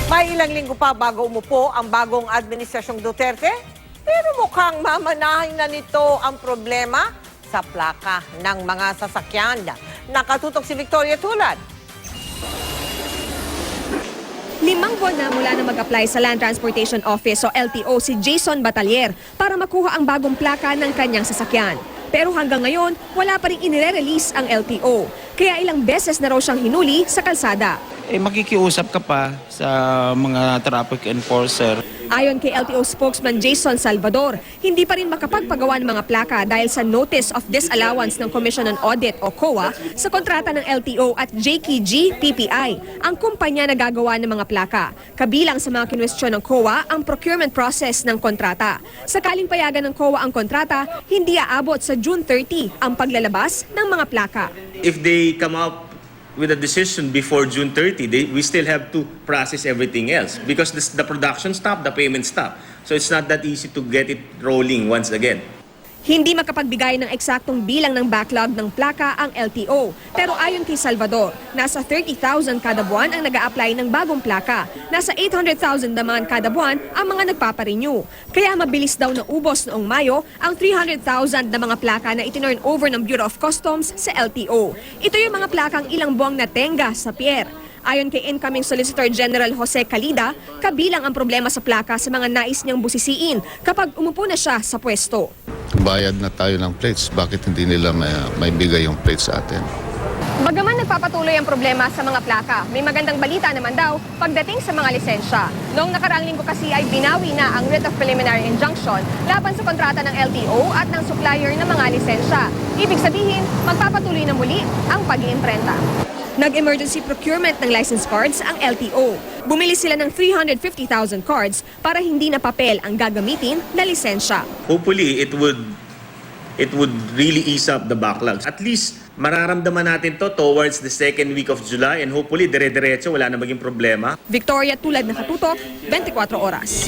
May ilang linggo pa bago umupo ang bagong administrasyong Duterte, pero mukhang mamanahin na nito ang problema sa plaka ng mga sasakyan. Nakatutok si Victoria Tulad. 5 buwan na mula na mag-apply sa Land Transportation Office o LTO si Jason Batalier para makuha ang bagong plaka ng kanyang sasakyan. Pero hanggang ngayon, wala pa rin inire-release ang LTO. Kaya ilang beses na raw siyang hinuli sa kalsada. Makikiusap ka pa sa mga traffic enforcer. Ayon kay LTO spokesman Jason Salvador, hindi pa rin makapagpagawa ng mga plaka dahil sa Notice of Disallowance ng Commission on Audit o COA sa kontrata ng LTO at JKG PPI, ang kumpanya na gagawa ng mga plaka. Kabilang sa mga kinwestiyon ng COA ang procurement process ng kontrata. Sakaling payagan ng COA ang kontrata, hindi aabot sa June 30 ang paglalabas ng mga plaka. If they come up with a decision before June 30, we still have to process everything else because the production stop, the payment stop. So it's not that easy to get it rolling once again. Hindi makapagbigay ng eksaktong bilang ng backlog ng plaka ang LTO. Pero ayon kay Salvador, nasa 30,000 kada buwan ang nag-a-apply ng bagong plaka. Nasa 800,000 naman kada buwan ang mga nagpaparenew. Kaya mabilis daw na ubos noong Mayo ang 300,000 na mga plaka na itinurn over ng Bureau of Customs sa LTO. Ito yung mga plakang ilang buwang natenga sa pier. Ayon kay incoming Solicitor General Jose Calida, kabilang ang problema sa plaka sa mga nais niyang busisiin kapag umupo na siya sa pwesto. Bayad na tayo ng plates, bakit hindi nila may bigay yung plates sa atin? Bagaman nagpapatuloy ang problema sa mga plaka, may magandang balita naman daw pagdating sa mga lisensya. Noong nakaraang linggo kasi ay binawi na ang writ of preliminary injunction laban sa kontrata ng LTO at ng supplier ng mga lisensya. Ibig sabihin, magpapatuloy na muli ang pag-iimprenta. Nag-emergency procurement ng license cards ang LTO. Bumili sila ng 350,000 cards para hindi na papel ang gagamitin na lisensya. Hopefully, it would really ease up the backlogs. At least, mararamdaman natin to towards the second week of July and hopefully, dire-diretso, wala na maging problema. Victoria Tulad, Nakatutok, 24 Oras.